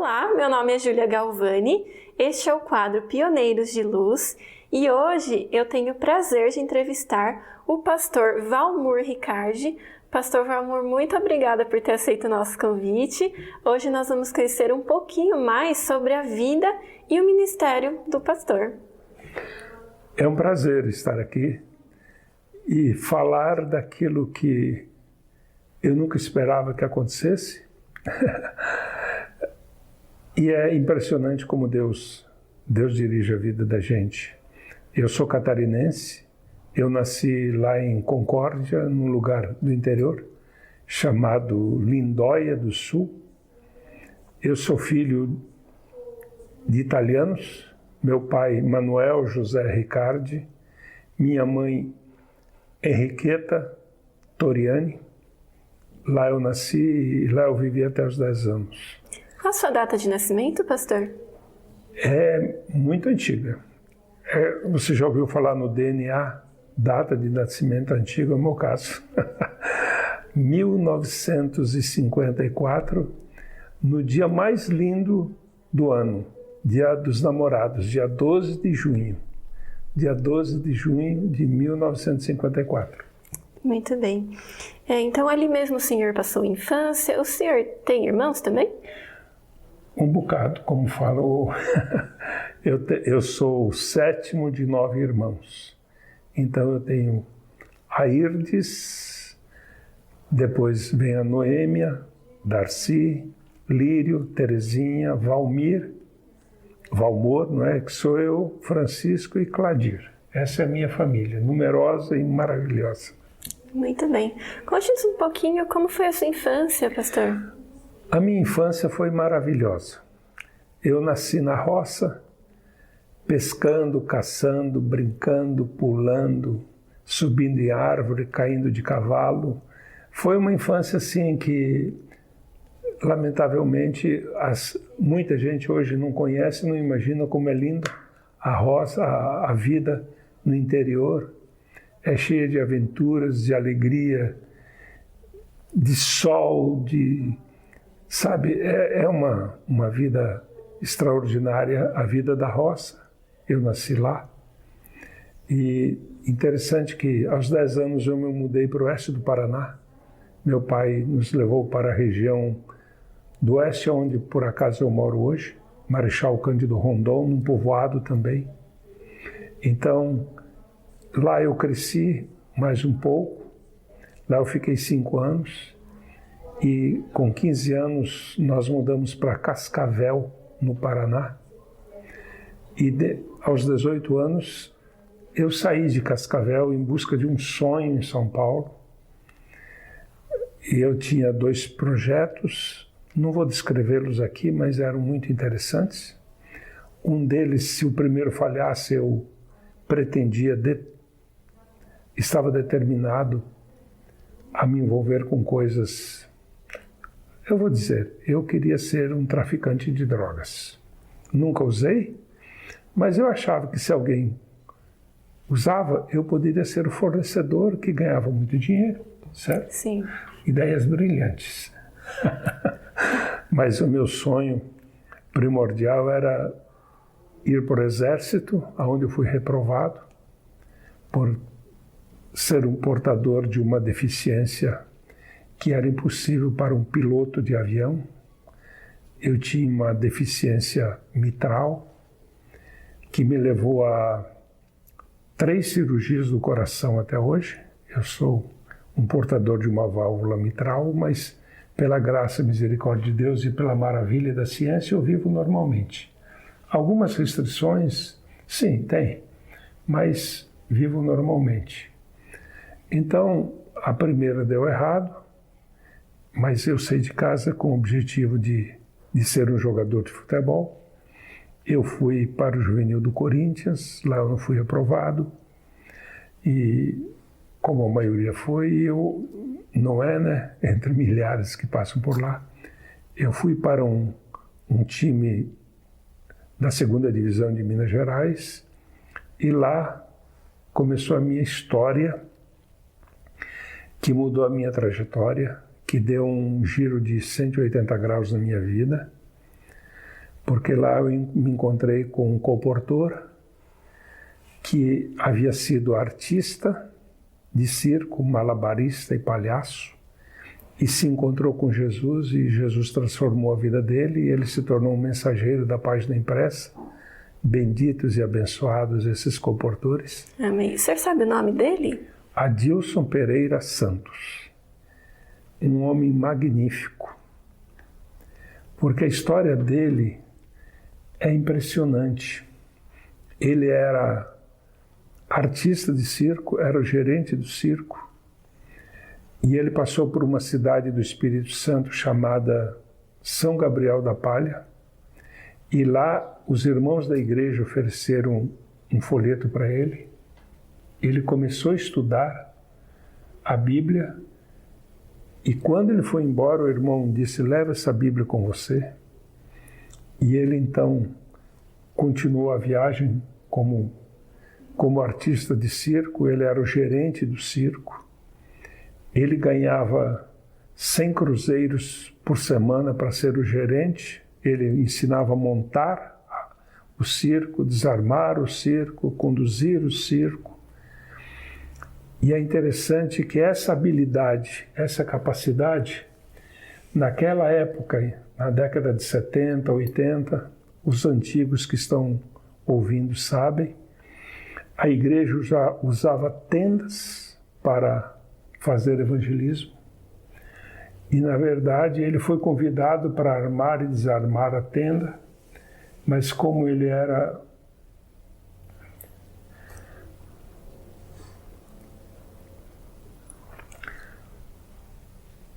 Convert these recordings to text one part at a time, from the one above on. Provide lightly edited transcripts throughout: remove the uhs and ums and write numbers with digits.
Olá, meu nome é Júlia Galvani, este é o quadro Pioneiros de Luz e hoje eu tenho o prazer de entrevistar o pastor Valmor Ricardi. Pastor Valmor, muito obrigada por ter aceito o nosso convite. Hoje nós vamos conhecer um pouquinho mais sobre a vida e o ministério do pastor. É um prazer estar aqui e falar daquilo que eu nunca esperava que acontecesse. E é impressionante como Deus dirige a vida da gente. Eu sou catarinense, eu nasci lá em Concórdia, num lugar do interior, chamado Lindóia do Sul. Eu sou filho de italianos, meu pai Manuel José Ricardi, minha mãe Henriqueta Toriani. Lá eu nasci e lá eu vivi até os 10 anos. Qual a sua data de nascimento, pastor? É muito antiga. Você já ouviu falar no DNA? Data de nascimento antiga é o meu caso. 1954, no dia mais lindo do ano, Dia dos Namorados, dia 12 de junho. Dia 12 de junho de 1954. Muito bem. Então, ali mesmo o senhor passou a infância. O senhor tem irmãos também? Um bocado, como falo. Eu sou o 7º de 9 irmãos. Então, eu tenho a Irdes, depois vem a Noêmia, Darcy, Lírio, Terezinha, Valmor, não é? Que sou eu, Francisco e Cladir. Essa é a minha família, numerosa e maravilhosa. Muito bem. Conte-nos um pouquinho como foi a sua infância, pastor. A minha infância foi maravilhosa. Eu nasci na roça, pescando, caçando, brincando, pulando, subindo em árvore, caindo de cavalo. Foi uma infância assim que, lamentavelmente, muita gente hoje não conhece, não imagina como é linda a roça, a vida no interior. É cheia de aventuras, de alegria, de sol, sabe, é uma vida extraordinária, a vida da roça. Eu nasci lá. E interessante que aos 10 anos eu me mudei para o oeste do Paraná. Meu pai nos levou para a região do oeste, onde por acaso eu moro hoje, Marechal Cândido Rondon, num povoado também. Então, lá eu cresci mais um pouco. Lá eu fiquei 5 anos. E com 15 anos nós mudamos para Cascavel, no Paraná. E aos 18 anos eu saí de Cascavel em busca de um sonho em São Paulo. E eu tinha 2 projetos, não vou descrevê-los aqui, mas eram muito interessantes. Um deles, se o primeiro falhasse, eu pretendia, estava determinado a me envolver com coisas. Eu vou dizer, eu queria ser um traficante de drogas. Nunca usei, mas eu achava que se alguém usava, eu poderia ser o fornecedor que ganhava muito dinheiro, certo? Sim. Ideias brilhantes. Mas o meu sonho primordial era ir para o exército, onde eu fui reprovado por ser um portador de uma deficiência que era impossível para um piloto de avião. Eu tinha uma deficiência mitral que me levou a 3 cirurgias do coração até hoje. Eu sou um portador de uma válvula mitral, mas pela graça e misericórdia de Deus e pela maravilha da ciência eu vivo normalmente. Algumas restrições, sim, tem, mas vivo normalmente. Então, a primeira deu errado, mas eu saí de casa com o objetivo de ser um jogador de futebol. Eu fui para o juvenil do Corinthians, lá eu não fui aprovado. E como a maioria foi, eu não é, né? Entre milhares que passam por lá. Eu fui para um time da 2ª Divisão de Minas Gerais e lá começou a minha história, que mudou a minha trajetória, que deu um giro de 180 graus na minha vida. porque lá eu me encontrei com um comportor que havia sido artista de circo, malabarista e palhaço, e se encontrou com Jesus, e Jesus transformou a vida dele, e ele se tornou um mensageiro da página impressa. Benditos e abençoados esses comportores. Amém. O senhor sabe o nome dele? Adilson Pereira Santos. Um homem magnífico. Porque a história dele é impressionante. Ele era artista de circo, era o gerente do circo, e ele passou por uma cidade do Espírito Santo chamada São Gabriel da Palha, e lá os irmãos da igreja ofereceram um folheto para ele. Ele começou a estudar a Bíblia, e quando ele foi embora, o irmão disse: leva essa Bíblia com você. E ele então continuou a viagem como artista de circo. Ele era o gerente do circo. Ele ganhava 100 cruzeiros por semana para ser o gerente. Ele ensinava a montar o circo, desarmar o circo, conduzir o circo. E é interessante que essa habilidade, essa capacidade, naquela época, na década de 70, 80, os antigos que estão ouvindo sabem, a igreja já usava tendas para fazer evangelismo. E, na verdade, ele foi convidado para armar e desarmar a tenda, mas como ele era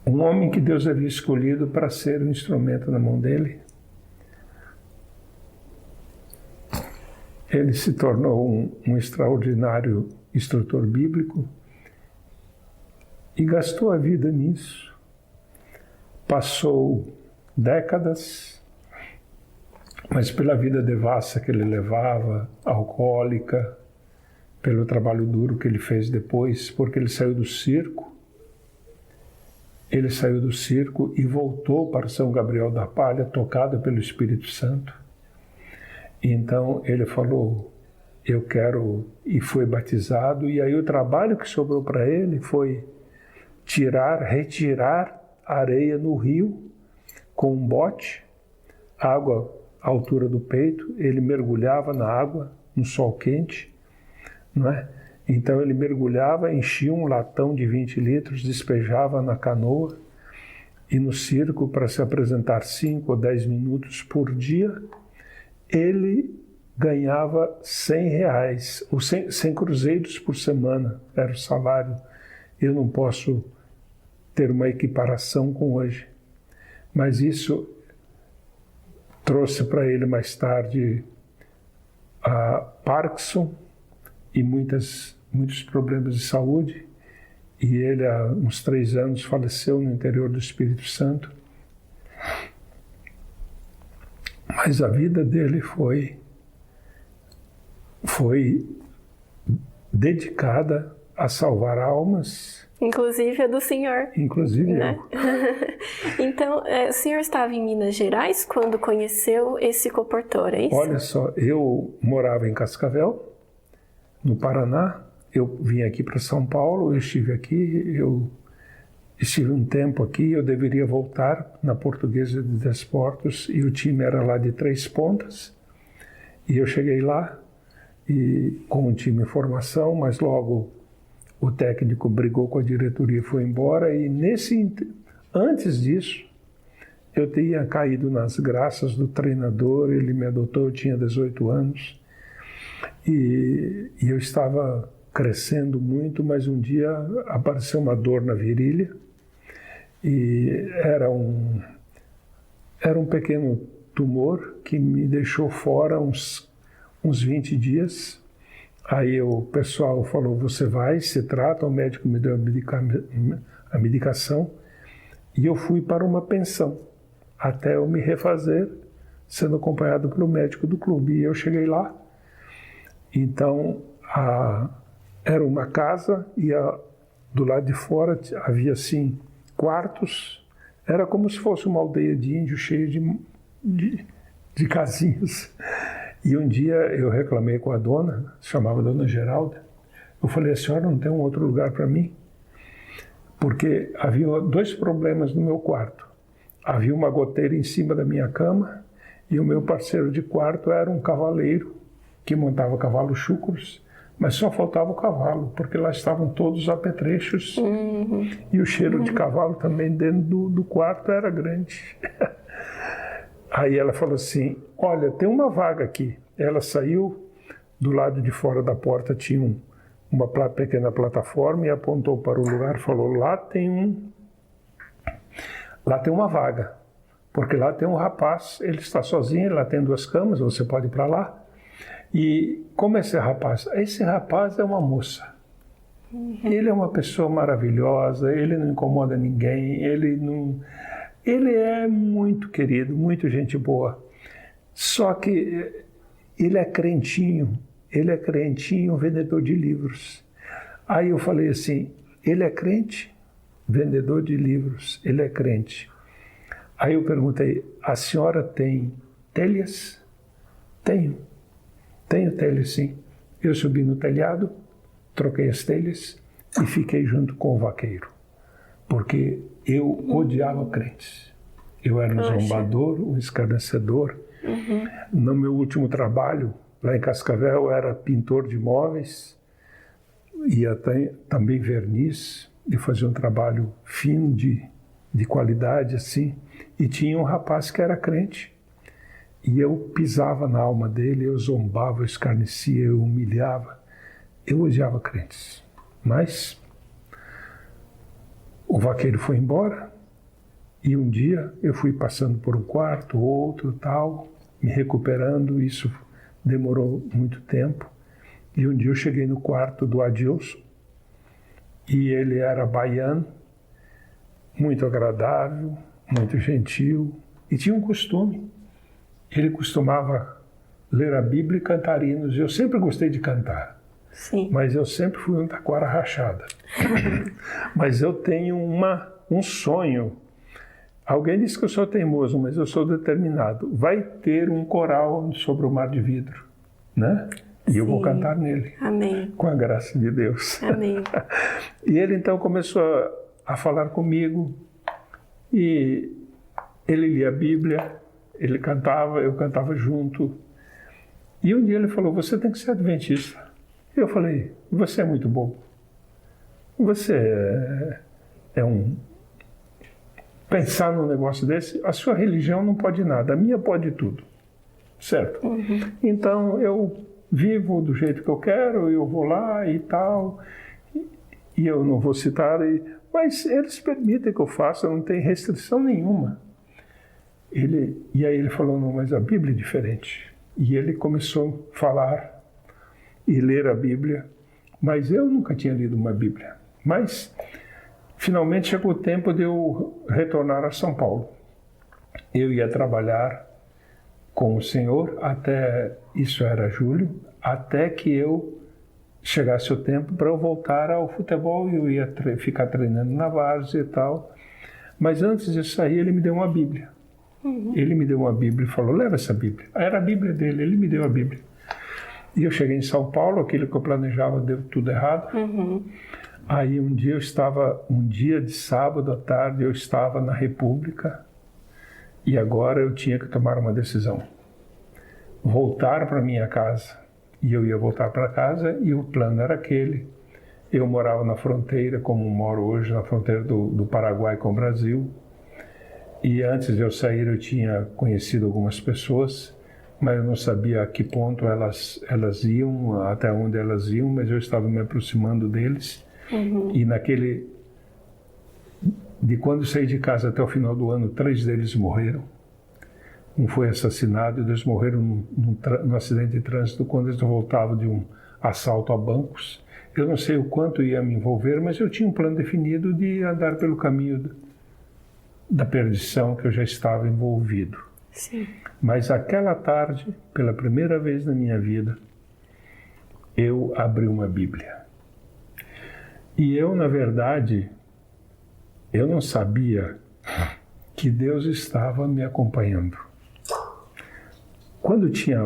um homem que Deus havia escolhido para ser um instrumento na mão dele, ele se tornou um extraordinário instrutor bíblico e gastou a vida nisso. Passou décadas, mas pela vida devassa que ele levava, alcoólica, pelo trabalho duro que ele fez depois, porque ele saiu do circo. Ele saiu do circo e voltou para São Gabriel da Palha, tocado pelo Espírito Santo. Então ele falou: eu quero, e foi batizado. E aí o trabalho que sobrou para ele foi retirar areia no rio com um bote, água à altura do peito. Ele mergulhava na água, no sol quente, não é? Então ele mergulhava, enchia um latão de 20 litros, despejava na canoa, e no circo, para se apresentar 5 ou 10 minutos por dia, ele ganhava R$100, ou 100 cruzeiros por semana, era o salário. Eu não posso ter uma equiparação com hoje, mas isso trouxe para ele mais tarde a Parkinson e muitos problemas de saúde, e ele há uns 3 anos faleceu no interior do Espírito Santo. Mas a vida dele foi dedicada a salvar almas. Inclusive a do senhor. Inclusive né? Então, o senhor estava em Minas Gerais quando conheceu esse comportor, é isso? Olha só, eu morava em Cascavel, no Paraná. Eu vim aqui para São Paulo, eu estive um tempo aqui, eu deveria voltar na Portuguesa de Desportos, e o time era lá de 3 Pontas, e eu cheguei lá e com um time em formação, mas logo o técnico brigou com a diretoria e foi embora, e antes disso eu tinha caído nas graças do treinador. Ele me adotou, eu tinha 18 anos, e eu estava crescendo muito, mas um dia apareceu uma dor na virilha, e era um pequeno tumor que me deixou fora uns 20 dias. Aí o pessoal falou: você vai, se trata. O médico me deu a medicação, e eu fui para uma pensão até eu me refazer, sendo acompanhado pelo médico do clube. E eu cheguei lá, então era uma casa, e do lado de fora havia assim quartos. Era como se fosse uma aldeia de índio cheia de casinhas. E um dia eu reclamei com a dona, chamava Dona Geralda. Eu falei, a senhora não tem um outro lugar para mim? Porque havia 2 problemas no meu quarto. Havia uma goteira em cima da minha cama e o meu parceiro de quarto era um cavaleiro que montava cavalos chucros, mas só faltava o cavalo, porque lá estavam todos os apetrechos. E o cheiro de cavalo também dentro do quarto era grande. Aí ela falou assim, olha, tem uma vaga aqui. Ela saiu, do lado de fora da porta tinha uma pequena plataforma e apontou para o lugar e falou, lá tem uma vaga, porque lá tem um rapaz, ele está sozinho, lá tem 2 camas, você pode ir para lá. E como é esse rapaz? Esse rapaz é uma moça. Ele é uma pessoa maravilhosa, ele não incomoda ninguém, ele é muito querido, muito gente boa. Só que ele é crentinho, vendedor de livros. Aí eu falei assim, ele é crente, vendedor de livros, ele é crente. Aí eu perguntei, a senhora tem telhas? Tenho telhas sim. Eu subi no telhado, troquei as telhas e fiquei junto com o vaqueiro, porque eu odiava crentes. Eu era um zombador, um escarnecedor. No meu último trabalho, lá em Cascavel, eu era pintor de móveis, ia também verniz, e fazia um trabalho fino, de qualidade, assim. E tinha um rapaz que era crente. E eu pisava na alma dele, eu zombava, eu escarnecia, eu humilhava. Eu odiava crentes. Mas o vaqueiro foi embora e um dia eu fui passando por um quarto, outro, tal, me recuperando. Isso demorou muito tempo. E um dia eu cheguei no quarto do Adilson e ele era baiano, muito agradável, muito gentil e tinha um costume. Ele costumava ler a Bíblia e cantar hinos. Eu sempre gostei de cantar. Sim. Mas eu sempre fui um taquara rachada. Mas eu tenho um sonho. Alguém disse que eu sou teimoso, mas eu sou determinado. Vai ter um coral sobre o mar de vidro, né? E eu vou cantar nele. Amém. Com a graça de Deus. Amém. E ele então começou a falar comigo. E ele lia a Bíblia. Ele cantava, eu cantava junto. E um dia ele falou, você tem que ser adventista. Eu falei, você é muito bobo. Você é um... Pensar num negócio desse, a sua religião não pode nada, a minha pode tudo. Certo? Então eu vivo do jeito que eu quero, eu vou lá e tal. E eu não vou citar, mas eles permitem que eu faça, não tem restrição nenhuma. E aí ele falou, não, mas a Bíblia é diferente. E ele começou a falar e ler a Bíblia, mas eu nunca tinha lido uma Bíblia. Mas finalmente chegou o tempo de eu retornar a São Paulo. Eu ia trabalhar com o Senhor isso era julho, até que eu chegasse o tempo para eu voltar ao futebol. Eu ia ficar treinando na várzea e tal. Mas antes de sair, ele me deu uma Bíblia. Ele me deu uma Bíblia e falou, leva essa Bíblia. Era a Bíblia dele, ele me deu a Bíblia. E eu cheguei em São Paulo, aquilo que eu planejava deu tudo errado. Aí um dia de sábado à tarde, eu estava na República e agora eu tinha que tomar uma decisão. Voltar para minha casa. E eu ia voltar para casa e o plano era aquele. Eu morava na fronteira, como moro hoje, na fronteira do Paraguai com o Brasil. E antes de eu sair eu tinha conhecido algumas pessoas, mas eu não sabia a que ponto elas iam, até onde elas iam, mas eu estava me aproximando deles. E de quando saí de casa até o final do ano, 3 deles morreram. Um foi assassinado e 2 morreram num acidente de trânsito quando eles voltavam de um assalto a bancos. Eu não sei o quanto ia me envolver, mas eu tinha um plano definido de andar pelo caminho da perdição que eu já estava envolvido. Sim. Mas aquela tarde, pela primeira vez na minha vida, eu abri uma Bíblia. E eu, na verdade, eu não sabia que Deus estava me acompanhando. Quando tinha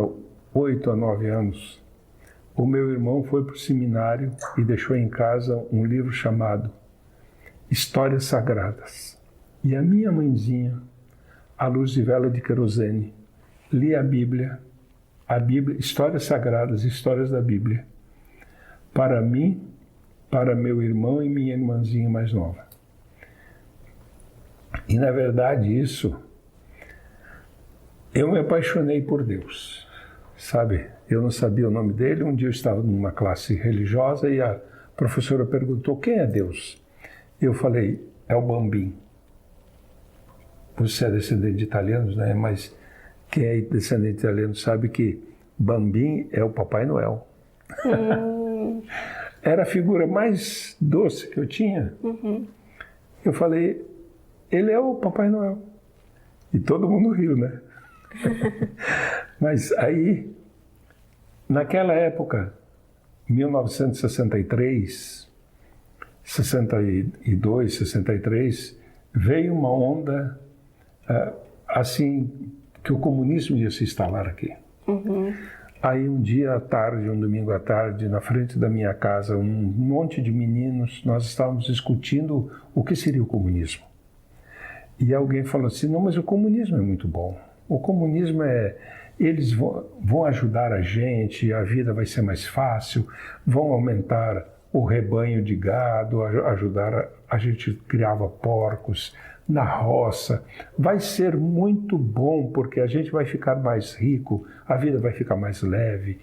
8 a 9 anos, o meu irmão foi para o seminário e deixou em casa um livro chamado Histórias Sagradas. E a minha mãezinha, à luz de vela de querosene, lia a Bíblia, Histórias Sagradas, Histórias da Bíblia, para mim, para meu irmão e minha irmãzinha mais nova. E, na verdade, eu me apaixonei por Deus, sabe? Eu não sabia o nome dele. Um dia eu estava numa classe religiosa e a professora perguntou: quem é Deus? Eu falei: é o Bambim. Você é descendente de italianos, né? Mas quem é descendente de italiano sabe que Bambim é o Papai Noel. Era a figura mais doce que eu tinha. Eu falei: ele é o Papai Noel. E todo mundo riu, né? Mas aí, naquela época, 1963, 62, 63, veio uma onda assim que o comunismo ia se instalar aqui. Aí um dia à tarde, um domingo à tarde, na frente da minha casa, um monte de meninos, nós estávamos discutindo o que seria o comunismo. E alguém falou assim: não, mas o comunismo é muito bom. O comunismo eles vão ajudar a gente, a vida vai ser mais fácil, vão aumentar o rebanho de gado, ajudar a gente criava porcos na roça. Vai ser muito bom porque a gente vai ficar mais rico, a vida vai ficar mais leve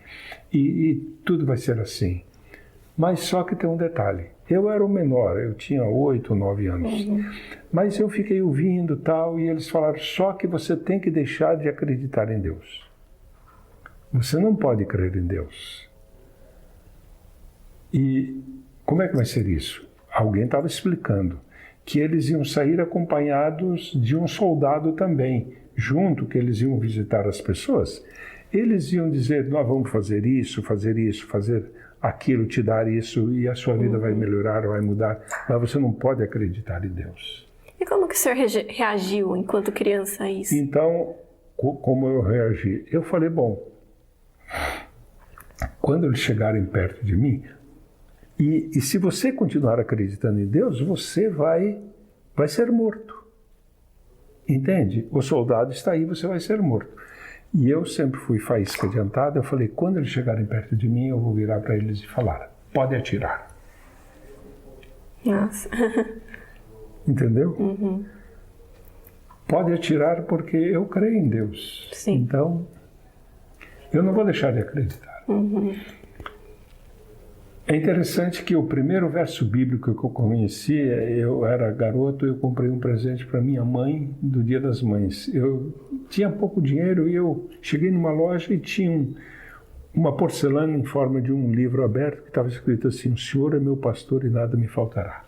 e tudo vai ser assim. Mas só que tem um detalhe. Eu era o menor, eu tinha 8 ou 9 anos. Mas eu fiquei ouvindo tal, e eles falaram: só que você tem que deixar de acreditar em Deus. Você não pode crer em Deus. E como é que vai ser isso? Alguém estava explicando que eles iam sair acompanhados de um soldado também, junto, que eles iam visitar as pessoas. Eles iam dizer: nós vamos fazer isso, fazer aquilo, te dar isso, e a sua vida vai melhorar, vai mudar. Mas você não pode acreditar em Deus. E como que o senhor reagiu enquanto criança a isso? Então, como eu reagi? Eu falei: bom, quando eles chegarem perto de mim, e se você continuar acreditando em Deus, você vai ser morto. Entende? O soldado está aí, você vai ser morto. E eu sempre fui faísca adiantada. Eu falei: quando eles chegarem perto de mim, eu vou virar para eles e falar: pode atirar. Nossa. Entendeu? Pode atirar porque eu creio em Deus. Sim. Então, eu não vou deixar de acreditar. É interessante que o primeiro verso bíblico que eu conheci, eu era garoto, eu comprei um presente para minha mãe do Dia das Mães. Eu tinha pouco dinheiro e eu cheguei numa loja e tinha uma porcelana em forma de um livro aberto que estava escrito assim: o Senhor é meu pastor e nada me faltará.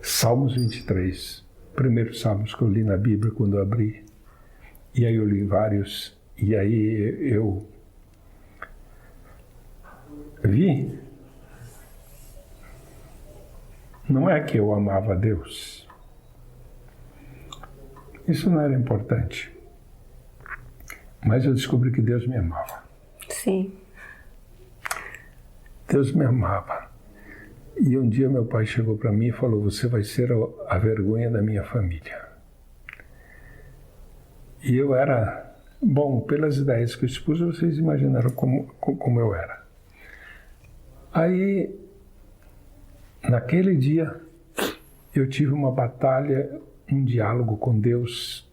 Salmos 23, primeiros salmos que eu li na Bíblia quando eu abri. E aí eu li vários, e aí eu vi. Não é que eu amava a Deus. Isso não era importante. Mas eu descobri que Deus me amava. Sim. Deus me amava. E um dia meu pai chegou para mim e falou: você vai ser a vergonha da minha família. E eu era, bom, pelas ideias que eu expus, vocês imaginaram como eu era. Aí, naquele dia, eu tive uma batalha, um diálogo com Deus.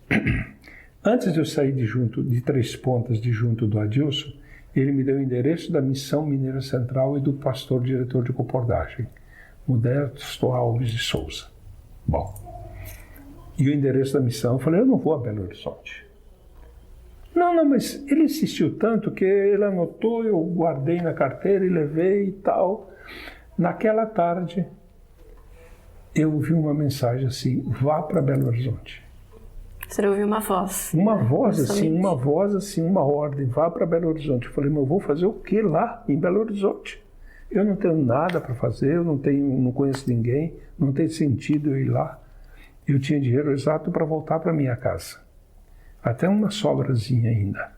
Antes de eu sair de Três Pontas, de junto do Adilson, ele me deu o endereço da Missão Mineira Central e do pastor diretor de comportagem, Modesto Alves de Souza. Bom, e o endereço da missão, eu falei: eu não vou a Belo Horizonte. Não, mas ele insistiu tanto que ele anotou, eu guardei na carteira e levei e tal. Naquela tarde, eu ouvi uma mensagem assim: vá para Belo Horizonte. Você ouviu uma voz? Uma voz assim, uma ordem: vá para Belo Horizonte. Eu falei: mas eu vou fazer o que lá em Belo Horizonte? Eu não tenho nada para fazer, eu não conheço ninguém, não tem sentido eu ir lá. Eu tinha dinheiro exato para voltar para minha casa. até uma sobrazinha ainda.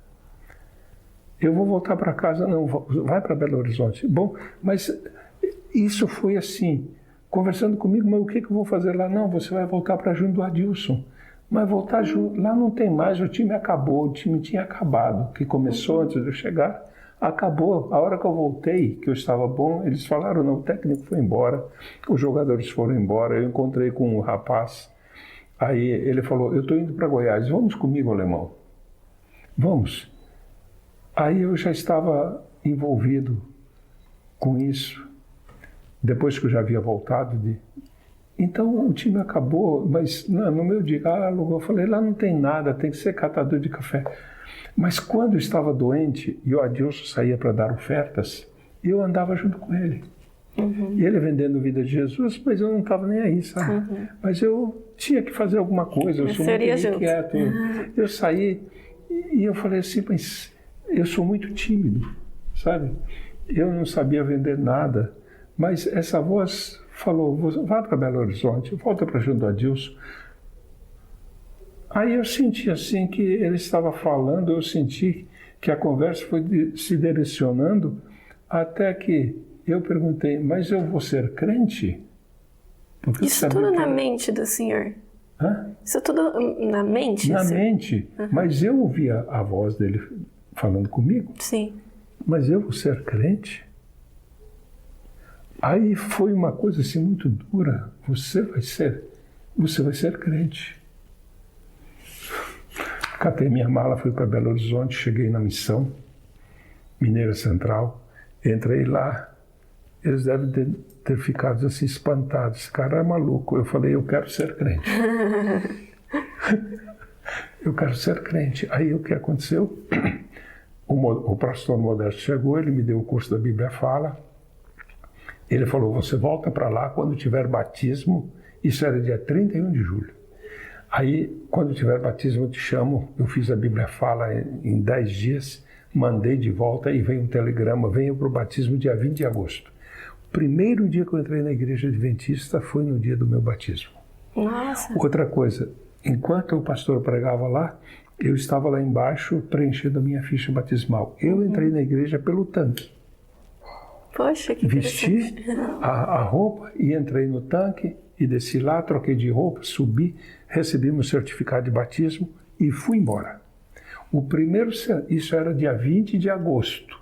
Eu vou voltar para casa, não, vai para Belo Horizonte. Bom, mas isso foi assim, conversando comigo, mas o que eu vou fazer lá? Não, você vai voltar para junto do Adilson. Mas voltar junto, lá não tem mais, o time acabou, o time tinha acabado, que começou antes de eu chegar, acabou. A hora que eu voltei, que eu estava bom, eles falaram, não, o técnico foi embora, os jogadores foram embora, eu encontrei com um rapaz, aí ele falou, eu estou indo para Goiás, vamos comigo, alemão? Vamos. Aí eu já estava envolvido com isso, depois que eu já havia voltado de... Então o time acabou, mas no meu diálogo eu falei, lá não tem nada, tem que ser catador de café. Mas quando eu estava doente e o Adilson saía para dar ofertas, eu andava junto com ele. E ele vendendo vida de Jesus, mas eu não estava nem aí, sabe? Mas eu tinha que fazer alguma coisa, eu sou muito inquieto. Eu saí e eu falei assim, mas eu sou muito tímido, sabe? Eu não sabia vender nada, mas essa voz... falou, vá para Belo Horizonte, volta para junto do Adilson. Aí eu senti assim que ele estava falando, eu senti que a conversa foi se direcionando até que eu perguntei, mas eu vou ser crente? Porque isso tudo na mente do senhor? Hã? Isso tudo na mente? Na mente, mas eu ouvia a voz dele falando comigo. Sim. Mas eu vou ser crente? Aí foi uma coisa assim muito dura. Você vai ser crente. Catei minha mala, fui para Belo Horizonte, cheguei na missão, Mineira Central, entrei lá. Eles devem ter ficado assim espantados. Esse cara é maluco. Eu falei, eu quero ser crente. Eu quero ser crente. Aí o que aconteceu? O pastor Modesto chegou, ele me deu o curso da Bíblia Fala. Ele falou, você volta para lá quando tiver batismo. Isso era dia 31 de julho. Aí, quando tiver batismo, eu te chamo. Eu fiz a Bíblia Fala em 10 dias, mandei de volta e veio um telegrama, venho para o batismo dia 20 de agosto. O primeiro dia que eu entrei na igreja adventista foi no dia do meu batismo. Nossa! Outra coisa, enquanto o pastor pregava lá, eu estava lá embaixo preenchendo a minha ficha batismal. Eu entrei na igreja pelo tanque. Poxa, que vesti a roupa e entrei no tanque e desci lá, troquei de roupa, subi, recebi meu certificado de batismo e fui embora. Isso era dia 20 de agosto.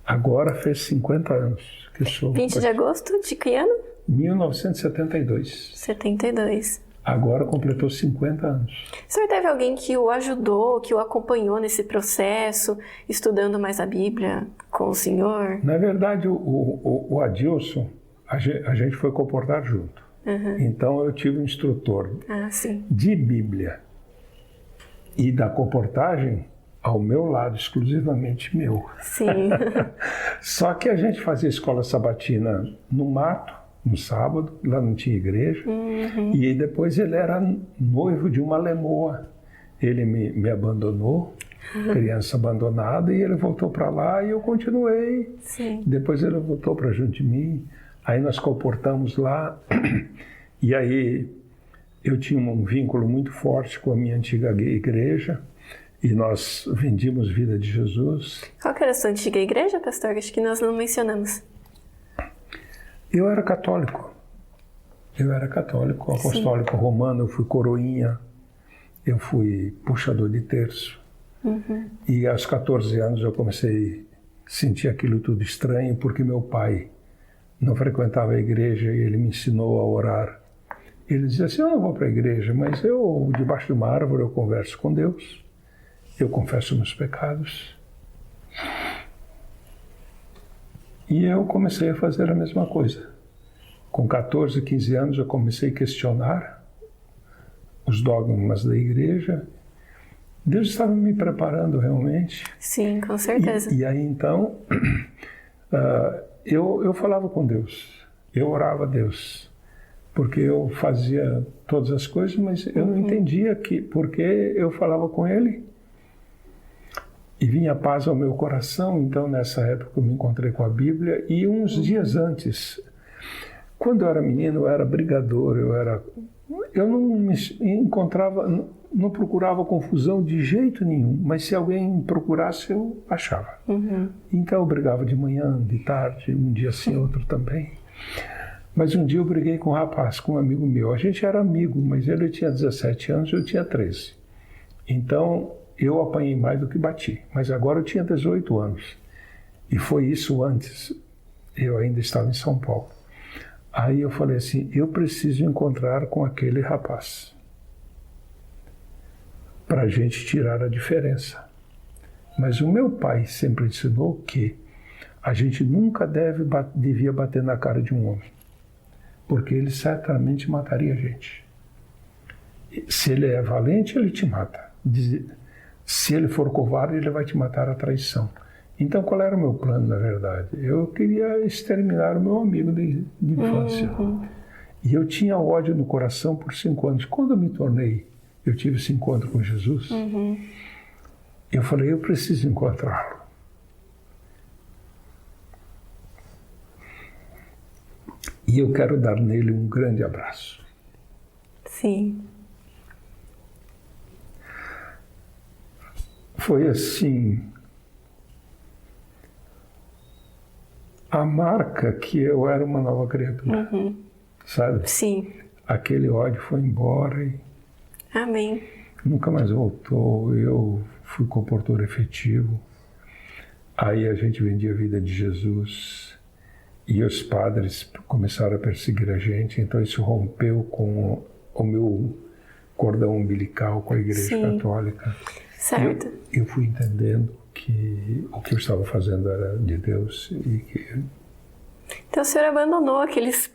Agora fez 50 anos que sou. 20 de agosto de que ano? 1972. 72. Agora completou 50 anos. O senhor teve alguém que o ajudou, que o acompanhou nesse processo, estudando mais a Bíblia com o senhor? Na verdade, o Adilson, a gente foi comportar junto. Então eu tive um instrutor de Bíblia e da comportagem ao meu lado, exclusivamente meu. Sim. Só que a gente fazia escola sabatina no mato, no sábado, lá não tinha igreja, e depois ele era noivo de uma lemoa. Ele me abandonou, criança abandonada, e ele voltou para lá e eu continuei. Sim. Depois ele voltou para junto de mim, aí nós comportamos lá, e aí eu tinha um vínculo muito forte com a minha antiga igreja, e nós vendíamos Vida de Jesus. Qual que era a sua antiga igreja, pastor? Acho que nós não mencionamos. Eu era católico, apostólico romano, eu fui coroinha, eu fui puxador de terço. E aos 14 anos eu comecei a sentir aquilo tudo estranho, porque meu pai não frequentava a igreja e ele me ensinou a orar. Ele dizia assim, eu não vou para a igreja, mas eu, debaixo de uma árvore, eu converso com Deus, eu confesso meus pecados. E eu comecei a fazer a mesma coisa. Com 14, 15 anos eu comecei a questionar os dogmas da igreja. Deus estava me preparando realmente. Sim, com certeza. E aí então, eu falava com Deus, eu orava a Deus, porque eu fazia todas as coisas, mas eu não entendia porque eu falava com Ele. E vinha paz ao meu coração, então nessa época eu me encontrei com a Bíblia, e uns dias antes, quando eu era menino, eu era brigador, eu era eu não me encontrava, não procurava confusão de jeito nenhum, mas se alguém procurasse, eu achava. Então eu brigava de manhã, de tarde, um dia sim, outro também. Mas um dia eu briguei com um rapaz, com um amigo meu. A gente era amigo, mas ele tinha 17 anos e eu tinha 13. Então eu apanhei mais do que bati. Mas agora eu tinha 18 anos. E foi isso antes. Eu ainda estava em São Paulo. Aí eu falei assim, eu preciso encontrar com aquele rapaz para a gente tirar a diferença. Mas o meu pai sempre ensinou que a gente nunca devia bater na cara de um homem, porque ele certamente mataria a gente. Se ele é valente, ele te mata. Se ele for covarde, ele vai te matar à traição. Então, qual era o meu plano, na verdade? Eu queria exterminar o meu amigo de infância. E eu tinha ódio no coração por 5 anos. Quando eu tive esse encontro com Jesus, eu falei, eu preciso encontrá-lo. E eu quero dar nele um grande abraço. Sim. Foi assim, a marca que eu era uma nova criatura, sabe? Sim. Aquele ódio foi embora e Amém. nunca mais voltou. Eu fui comportor efetivo. Aí a gente vendia a vida de Jesus e os padres começaram a perseguir a gente. Então isso rompeu com o meu cordão umbilical com a Igreja Católica. Certo. Eu fui entendendo que o que eu estava fazendo era de Deus e que... Então o senhor abandonou aqueles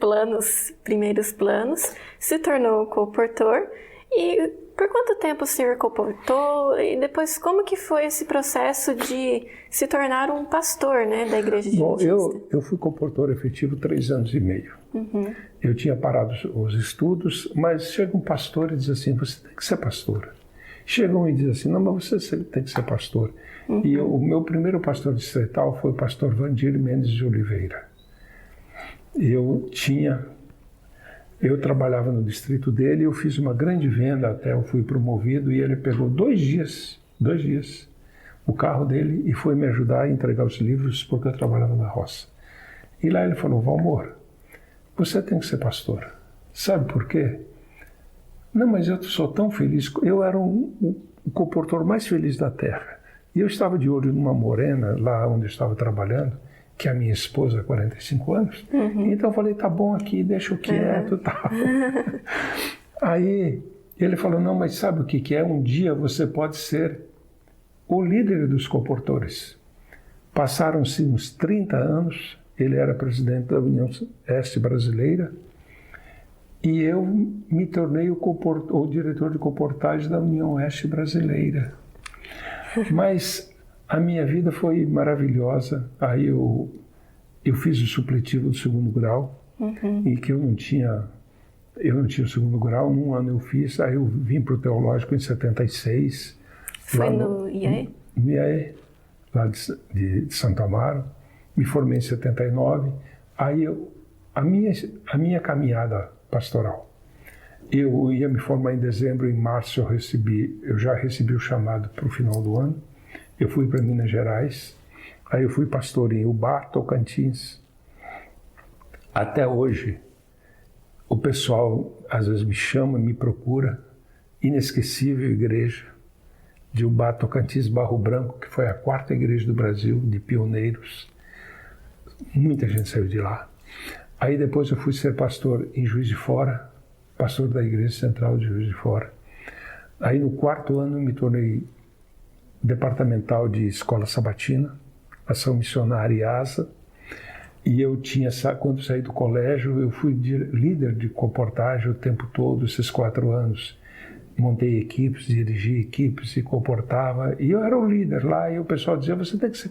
primeiros planos, se tornou comportor. E por quanto tempo o senhor comportou? E depois como que foi esse processo de se tornar um pastor, né, da Igreja Adventista? Bom, eu fui comportor efetivo 3 anos e meio. Eu tinha parado os estudos, mas chega um pastor e diz assim, você tem que ser pastor. Chega um e diz assim, não, mas você tem que ser pastor. E o meu primeiro pastor distrital foi o pastor Vandir Mendes de Oliveira. Eu trabalhava no distrito dele, eu fiz uma grande venda até eu fui promovido e ele pegou 2 dias, o carro dele e foi me ajudar a entregar os livros porque eu trabalhava na roça. E lá ele falou, Valmor, você tem que ser pastor. Sabe por quê? Não, mas eu sou tão feliz. Eu era o comportor mais feliz da terra. E eu estava de olho numa morena, lá onde eu estava trabalhando, que é a minha esposa há 45 anos. Então eu falei, tá bom aqui, deixa eu quieto e tal. Aí ele falou, não, mas sabe o que é? Um dia você pode ser o líder dos comportores. Passaram-se uns 30 anos, ele era presidente da União Oeste Brasileira, e eu me tornei o diretor de comportagem da União Oeste Brasileira. Mas a minha vida foi maravilhosa. Aí eu fiz o supletivo do 2º grau, e que eu não tinha o 2º grau. Num ano eu fiz, aí eu vim para o teológico em 76. Foi no IAE? No IAE, lá de Santo Amaro. Me formei em 79. Aí a minha caminhada pastoral. Eu ia me formar em dezembro, em março eu já recebi o chamado para o final do ano. Eu fui para Minas Gerais, aí eu fui pastor em Ubá, Tocantins. Até hoje, o pessoal às vezes me chama, me procura, inesquecível igreja de Ubá, Tocantins, Barro Branco, que foi a 4ª igreja do Brasil, de pioneiros. Muita gente saiu de lá. Aí depois eu fui ser pastor em Juiz de Fora, pastor da Igreja Central de Juiz de Fora. Aí no 4º ano me tornei departamental de Escola Sabatina, Ação Missionária e ASA. E eu quando saí do colégio, eu fui líder de comportagem o tempo todo, esses 4 anos. Montei equipes, dirigi equipes e comportava. E eu era o líder lá, e o pessoal dizia, você tem que ser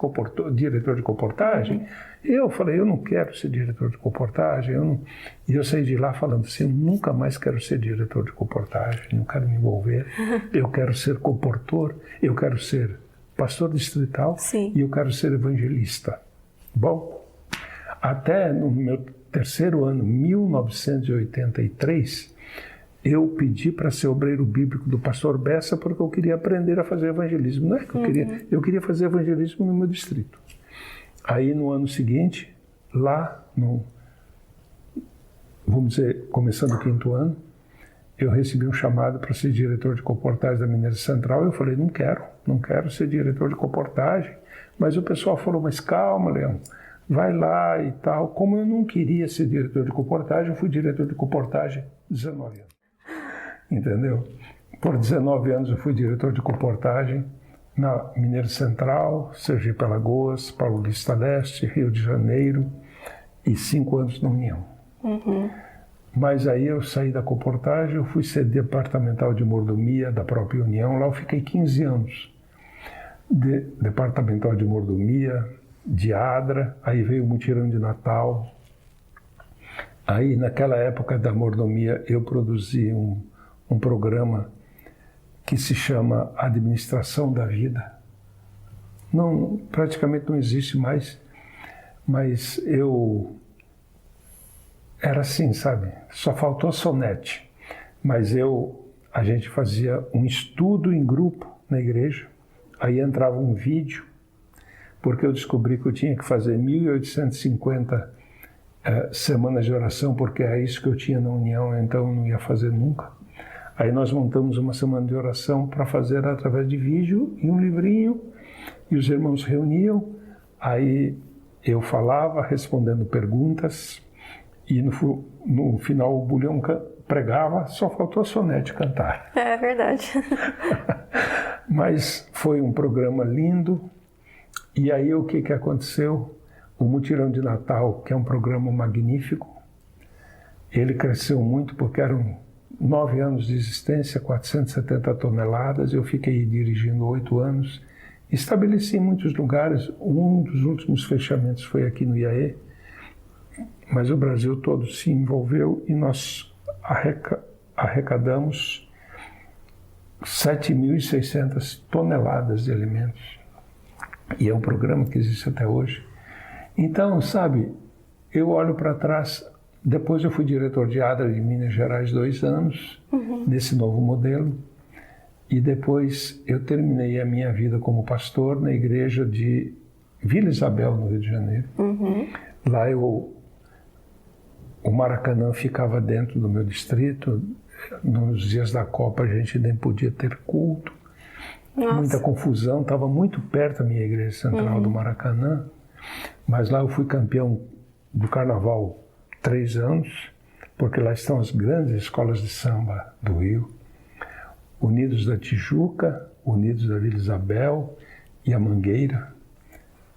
diretor de comportagem? Eu falei, eu não quero ser diretor de comportagem. E eu saí de lá falando assim, eu nunca mais quero ser diretor de comportagem, não quero me envolver. Eu quero ser comportor, eu quero ser pastor distrital. E eu quero ser evangelista. Bom, até no meu 3º ano, 1983, eu pedi para ser obreiro bíblico do pastor Bessa porque eu queria aprender a fazer evangelismo. Não é que eu queria fazer evangelismo no meu distrito. Aí no ano seguinte, lá no, vamos dizer, começando o 5º ano, eu recebi um chamado para ser diretor de comportagem da Mineira Central. Eu falei, não quero ser diretor de comportagem. Mas o pessoal falou, mas calma, Leão, vai lá e tal. Como eu não queria ser diretor de comportagem, eu fui diretor de comportagem 19 anos. Entendeu? Por 19 anos eu fui diretor de comportagem na Mineira Central, Sergipe Alagoas, Paulista Leste, Rio de Janeiro e 5 anos na União. Mas aí eu saí da comportagem, eu fui ser departamental de mordomia da própria União, lá eu fiquei 15 anos. Departamental de mordomia, de ADRA, aí veio o mutirão de Natal. Aí naquela época da mordomia eu produzi um programa que se chama Administração da Vida. Praticamente não existe mais, mas eu era assim, sabe? Só faltou sonete. Mas a gente fazia um estudo em grupo na igreja, aí entrava um vídeo, porque eu descobri que eu tinha que fazer 1.850 semanas de oração, porque é isso que eu tinha na União, então eu não ia fazer nunca. Aí nós montamos uma semana de oração para fazer através de vídeo e um livrinho, e os irmãos reuniam, aí eu falava respondendo perguntas, e no final o Bulhão pregava, só faltou a Sonete cantar. É verdade. Mas foi um programa lindo, e aí o que aconteceu? O Mutirão de Natal, que é um programa magnífico, ele cresceu muito porque eram 9 anos de existência, 470 toneladas, eu fiquei dirigindo 8 anos, estabeleci em muitos lugares, um dos últimos fechamentos foi aqui no IAE, mas o Brasil todo se envolveu e nós arrecadamos 7.600 toneladas de alimentos. E é um programa que existe até hoje. Então, sabe, eu olho para trás, depois eu fui diretor de ADRA de Minas Gerais 2 anos, nesse novo modelo, e depois eu terminei a minha vida como pastor na igreja de Vila Isabel, no Rio de Janeiro. Lá o Maracanã ficava dentro do meu distrito. Nos dias da Copa a gente nem podia ter culto. Nossa. Muita confusão, estava muito perto da minha igreja central do Maracanã, mas lá eu fui campeão do carnaval 3 anos, porque lá estão as grandes escolas de samba do Rio, Unidos da Tijuca, Unidos da Vila Isabel e a Mangueira.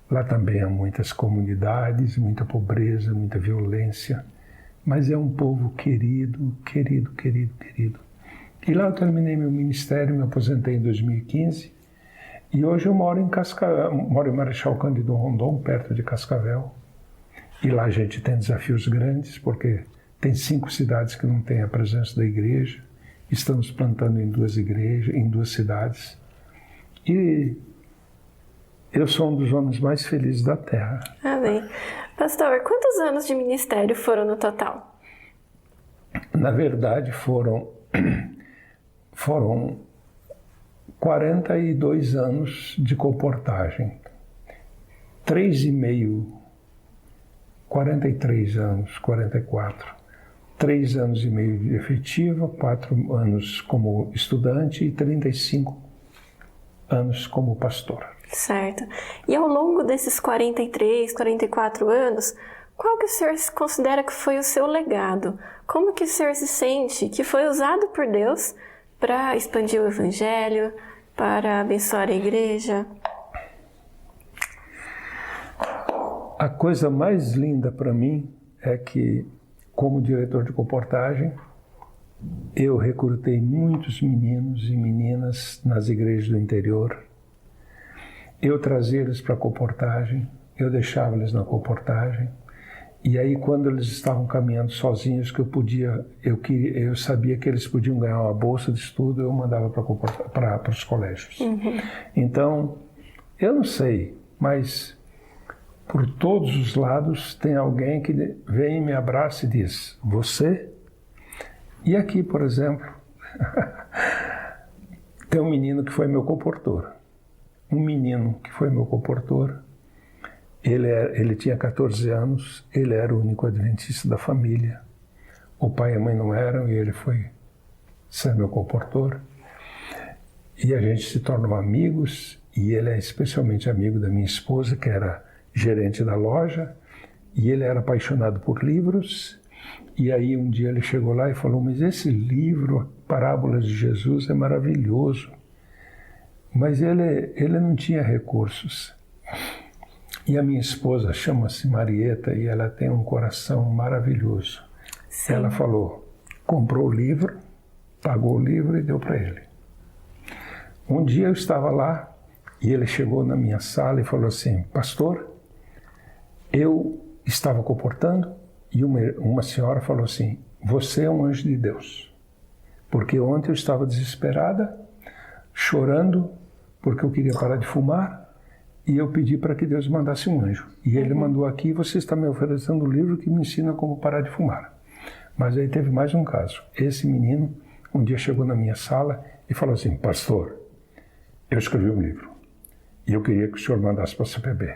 Lá também há muitas comunidades, muita pobreza, muita violência, mas é um povo querido, querido, querido, querido. E lá eu terminei meu ministério, me aposentei em 2015, e hoje eu moro em Marechal Cândido Rondon, perto de Cascavel. E lá a gente tem desafios grandes, porque tem 5 cidades que não têm a presença da igreja. Estamos plantando em 2 igrejas, em 2 cidades. E eu sou um dos homens mais felizes da terra. Amém. Pastor, quantos anos de ministério foram no total? Na verdade, foram 42 anos de comportagem. 43 anos, 44. 3 anos e meio de efetiva, 4 anos como estudante e 35 anos como pastor. Certo. E ao longo desses 43, 44 anos, qual que o senhor considera que foi o seu legado? Como que o senhor se sente que foi usado por Deus para expandir o evangelho, para abençoar a igreja? A coisa mais linda para mim é que, como diretor de comportagem, eu recrutei muitos meninos e meninas nas igrejas do interior. Eu trazia eles para a comportagem, eu deixava eles na comportagem, e aí quando eles estavam caminhando sozinhos, eu sabia que eles podiam ganhar uma bolsa de estudo, eu mandava para os colégios. Então, eu não sei, mas por todos os lados tem alguém que vem, me abraça e diz: você E aqui, por exemplo, tem um menino que foi meu comportor. Um menino que foi meu comportor. Ele tinha 14 anos, ele era o único adventista da família. O pai e a mãe não eram, e ele foi ser meu comportor. E a gente se tornou amigos, e ele é especialmente amigo da minha esposa, que era gerente da loja, e ele era apaixonado por livros. E aí um dia ele chegou lá e falou: mas esse livro, Parábolas de Jesus, é maravilhoso. Mas ele não tinha recursos. E a minha esposa chama-se Marieta e ela tem um coração maravilhoso. Sim. Ela falou, comprou o livro, pagou o livro e deu para ele. Um dia eu estava lá e ele chegou na minha sala e falou assim: pastor, eu estava comportando e uma senhora falou assim: você é um anjo de Deus. Porque ontem eu estava desesperada, chorando, porque eu queria parar de fumar. E eu pedi para que Deus mandasse um anjo. E ele mandou aqui: você está me oferecendo um livro que me ensina como parar de fumar. Mas aí teve mais um caso. Esse menino um dia chegou na minha sala e falou assim: pastor, eu escrevi um livro e eu queria que o senhor mandasse para a CPB.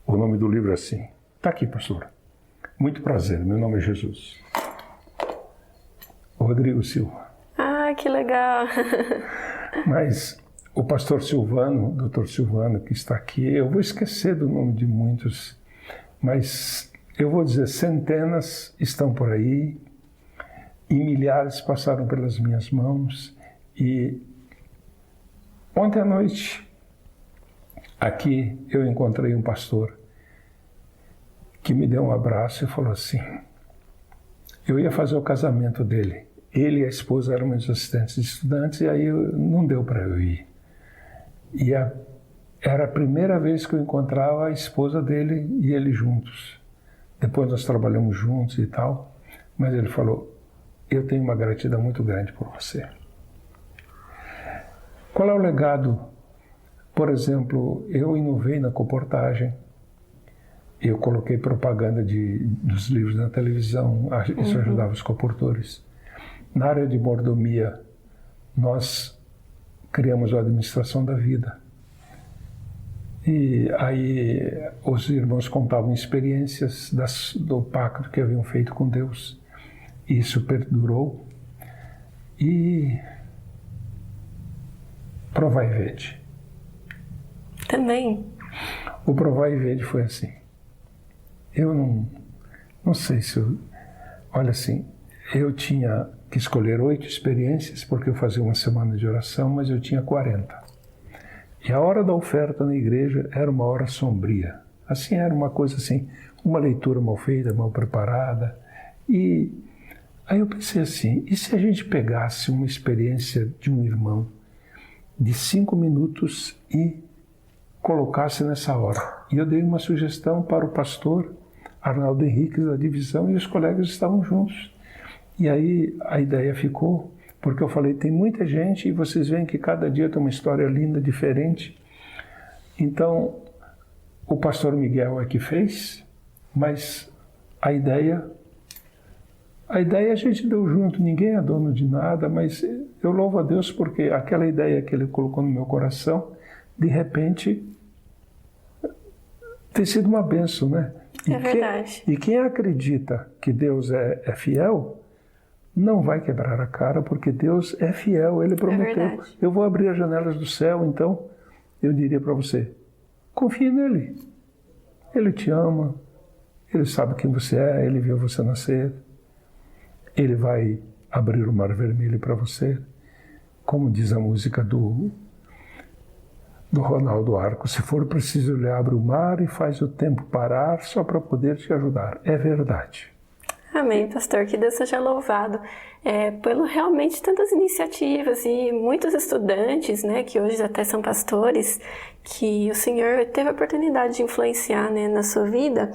O nome do livro é assim. Está aqui, pastor. Muito prazer, meu nome é Jesus. Rodrigo Silva. Ah, que legal. Mas o pastor Silvano, o doutor Silvano, que está aqui, eu vou esquecer do nome de muitos, mas eu vou dizer, centenas estão por aí e milhares passaram pelas minhas mãos. E ontem à noite, aqui, eu encontrei um pastor que me deu um abraço e falou assim: eu ia fazer o casamento dele. Ele e a esposa eram meus assistentes de estudantes e aí não deu para eu ir. E era a primeira vez que eu encontrava a esposa dele e ele juntos. Depois nós trabalhamos juntos e tal, mas ele falou: eu tenho uma gratidão muito grande por você. Qual é o legado? Por exemplo, eu inovei na comportagem, eu coloquei propaganda dos livros na televisão, isso ajudava os comportores. Na área de mordomia, nós criamos a administração da vida. E aí os irmãos contavam experiências do pacto que haviam feito com Deus. Isso perdurou. E Provai e Vede. Também. O Provai e Vede foi assim. Eu não sei se eu... Olha assim, eu tinha que escolher 8 experiências, porque eu fazia uma semana de oração, mas eu tinha 40. E a hora da oferta na igreja era uma hora sombria. Assim, era uma coisa assim, uma leitura mal feita, mal preparada. E aí eu pensei assim, e se a gente pegasse uma experiência de um irmão de 5 minutos e colocasse nessa hora? E eu dei uma sugestão para o pastor Arnaldo Henrique da divisão e os colegas estavam juntos. E aí a ideia ficou, porque eu falei, tem muita gente e vocês veem que cada dia tem uma história linda, diferente. Então, o pastor Miguel é que fez, mas a ideia a gente deu junto, ninguém é dono de nada, mas eu louvo a Deus porque aquela ideia que ele colocou no meu coração, de repente, tem sido uma bênção, né? É verdade. E quem acredita que Deus é fiel, não vai quebrar a cara, porque Deus é fiel, Ele prometeu. Eu vou abrir as janelas do céu, então eu diria para você, confie nele. Ele te ama, Ele sabe quem você é, Ele viu você nascer. Ele vai abrir o mar vermelho para você. Como diz a música do Ronaldo Arco, se for preciso ele abre o mar e faz o tempo parar só para poder te ajudar. É verdade. Amém, pastor. Que Deus seja louvado pelo realmente tantas iniciativas e muitos estudantes, né, que hoje até são pastores, que o Senhor teve a oportunidade de influenciar, né, na sua vida.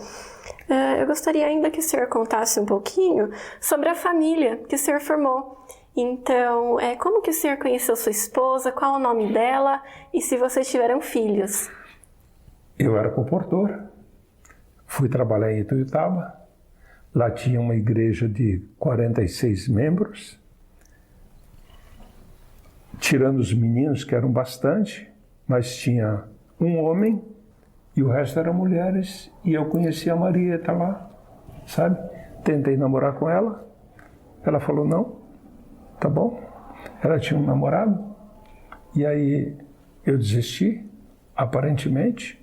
Eu gostaria ainda que o senhor contasse um pouquinho sobre a família que o senhor formou. Então, como que o senhor conheceu sua esposa, qual o nome dela e se vocês tiveram filhos? Eu era comportor, fui trabalhar em Ituiutaba, lá tinha uma igreja de 46 membros tirando os meninos, que eram bastante, mas tinha um homem e o resto eram mulheres, e eu conheci a Marieta lá, sabe? Tentei namorar com ela, ela falou não, tá bom. Ela tinha um namorado, e aí eu desisti, aparentemente.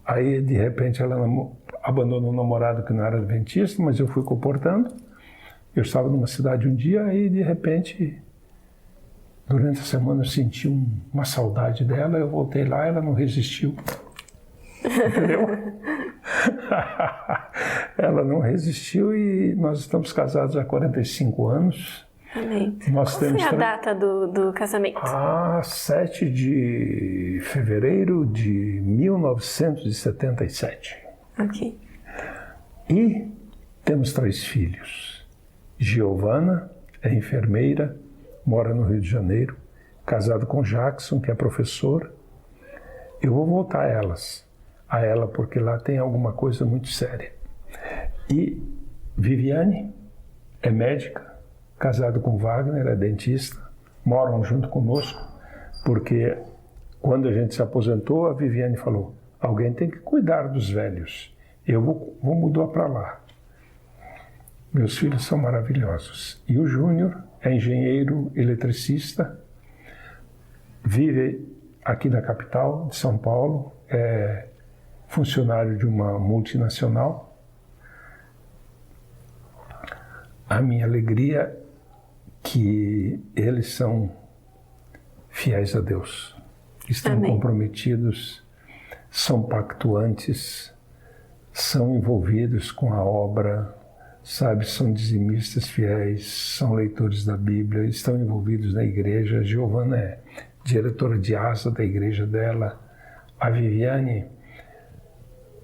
Aí, de repente, ela abandonou o namorado que não era adventista, mas eu fui comportando. Eu estava numa cidade um dia, e de repente, durante a semana, eu senti uma saudade dela. Eu voltei lá, ela não resistiu. Entendeu? Ela não resistiu e nós estamos casados há 45 anos. Amém. Qual foi a data do casamento? 7 de fevereiro de 1977. Ok. E temos 3 filhos. Giovana é enfermeira, mora no Rio de Janeiro, casado com Jackson, que é professor. Eu vou voltar a ela porque lá tem alguma coisa muito séria. E Viviane é médica, casado com Wagner, é dentista, moram junto conosco, porque quando a gente se aposentou, a Viviane falou, alguém tem que cuidar dos velhos, eu vou mudar para lá. Meus filhos são maravilhosos. E o Júnior é engenheiro eletricista, vive aqui na capital de São Paulo, é funcionário de uma multinacional. A minha alegria é que eles são fiéis a Deus, estão Amém. comprometidos, são pactuantes, são envolvidos com a obra, sabe, são dizimistas fiéis, são leitores da Bíblia, estão envolvidos na igreja. A Giovana é diretora de asa da igreja dela. A Viviane,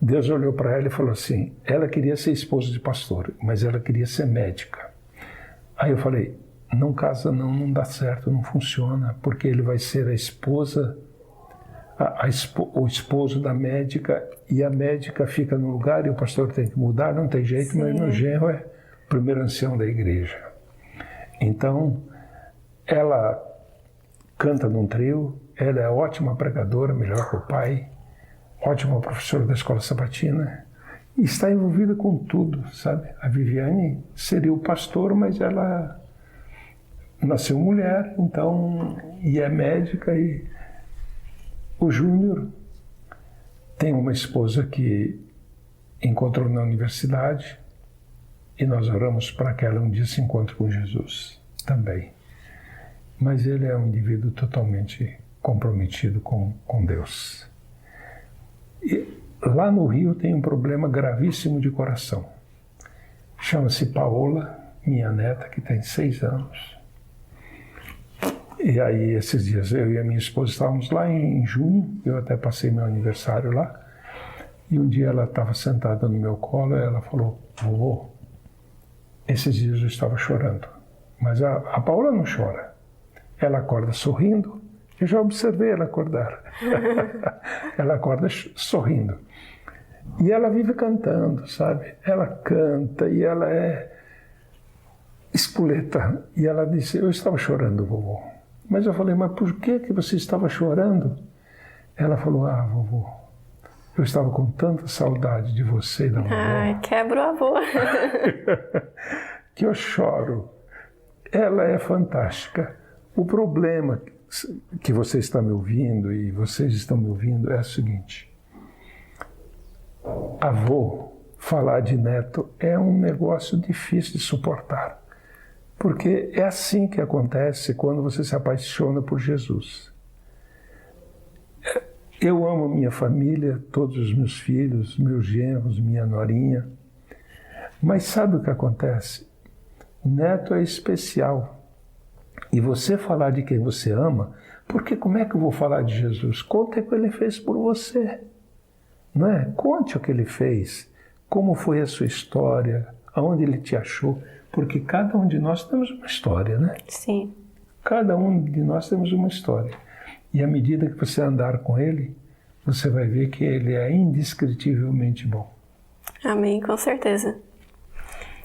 Deus olhou para ela e falou assim, ela queria ser esposa de pastor, mas ela queria ser médica. Aí eu falei, não casa não dá certo, não funciona, porque ele vai ser a esposa, o esposo da médica, e a médica fica no lugar e o pastor tem que mudar, não tem jeito. Sim. Mas meu genro é o primeiro ancião da igreja. Então, ela canta num trio, ela é ótima pregadora, melhor que o pai, ótima professora da escola sabatina, e está envolvida com tudo, sabe? A Viviane seria o pastor, mas ela nasceu mulher, então, e é médica. E o Júnior tem uma esposa que encontrou na universidade, e nós oramos para que ela um dia se encontre com Jesus também. Mas ele é um indivíduo totalmente comprometido com Deus. E lá no Rio tem um problema gravíssimo de coração. Chama-se Paola, minha neta, que tem 6 anos. E aí, esses dias, eu e a minha esposa estávamos lá em junho, eu até passei meu aniversário lá, e um dia ela estava sentada no meu colo e ela falou, vovô, esses dias eu estava chorando. Mas a Paola não chora. Ela acorda sorrindo. Eu já observei ela acordar. Ela acorda sorrindo. E ela vive cantando, sabe? Ela canta e ela é espoleta. E ela disse, eu estava chorando, vovô. Mas eu falei, mas por que você estava chorando? Ela falou, vovô, eu estava com tanta saudade de você e da vovó. Quebra o avô. Que eu choro. Ela é fantástica. O problema que você está me ouvindo e vocês estão me ouvindo é o seguinte. Avô, falar de neto é um negócio difícil de suportar. Porque é assim que acontece quando você se apaixona por Jesus. Eu amo minha família, todos os meus filhos, meus genros, minha norinha. Mas sabe o que acontece? Neto é especial. E você falar de quem você ama, porque como é que eu vou falar de Jesus? Conte o que ele fez por você. Não é? Conte o que ele fez, como foi a sua história, aonde ele te achou. Porque cada um de nós temos uma história, né? Sim. Cada um de nós temos uma história. E à medida que você andar com ele, você vai ver que ele é indescritivelmente bom. Amém, com certeza.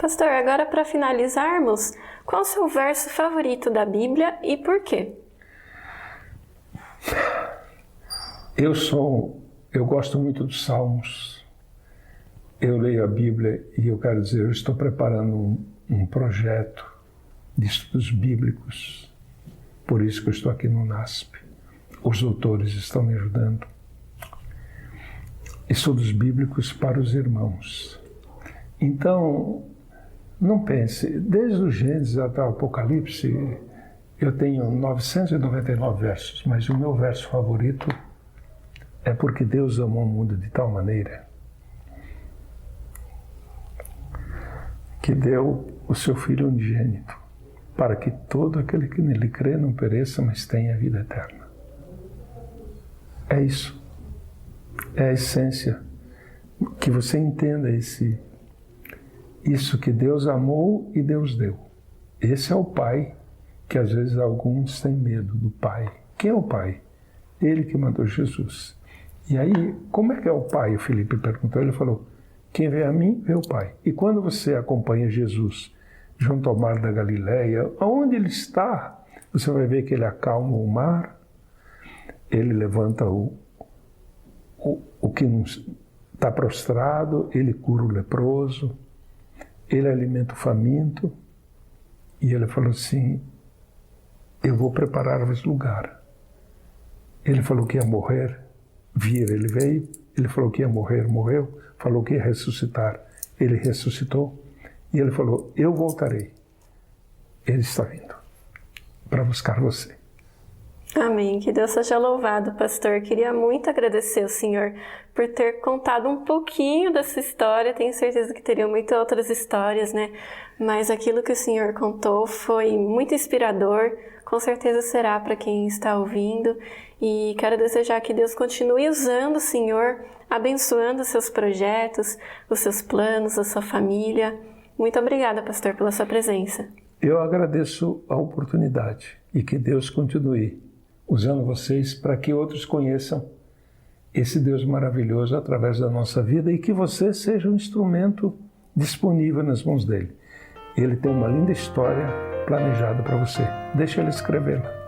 Pastor, agora para finalizarmos, qual o seu verso favorito da Bíblia e por quê? Eu gosto muito dos Salmos. Eu leio a Bíblia e eu quero dizer, eu estou preparando um projeto de estudos bíblicos. Por isso que eu estou aqui no NASP. Os autores estão me ajudando. Estudos bíblicos para os irmãos. Então, não pense, desde o Gênesis até o Apocalipse, eu tenho 999 versos, mas o meu verso favorito é porque Deus amou o mundo de tal maneira que deu o seu Filho unigênito, para que todo aquele que nele crê não pereça, mas tenha a vida eterna. É isso. É a essência. Que você entenda isso que Deus amou e Deus deu. Esse é o Pai, que às vezes alguns têm medo do Pai. Quem é o Pai? Ele que mandou Jesus. E aí, como é que é o Pai? O Felipe perguntou. Ele falou, quem vê a mim, vê o Pai. E quando você acompanha Jesus junto ao mar da Galileia, aonde ele está, você vai ver que ele acalma o mar, ele levanta o que não está prostrado, ele cura o leproso, ele alimenta o faminto. E ele falou assim, eu vou preparar-vos lugar. Ele falou que ia morrer, ele veio. Ele falou que ia morrer, morreu. Falou que ia ressuscitar, ele ressuscitou. E ele falou, eu voltarei. Ele está vindo para buscar você. Amém. Que Deus seja louvado, pastor. Queria muito agradecer ao senhor por ter contado um pouquinho dessa história. Tenho certeza que teriam muitas outras histórias, né? Mas aquilo que o senhor contou foi muito inspirador. Com certeza será para quem está ouvindo. E quero desejar que Deus continue usando o senhor, abençoando os seus projetos, os seus planos, a sua família. Muito obrigada, pastor, pela sua presença. Eu agradeço a oportunidade e que Deus continue usando vocês para que outros conheçam esse Deus maravilhoso através da nossa vida e que você seja um instrumento disponível nas mãos dele. Ele tem uma linda história planejada para você. Deixa ele escrevê-la.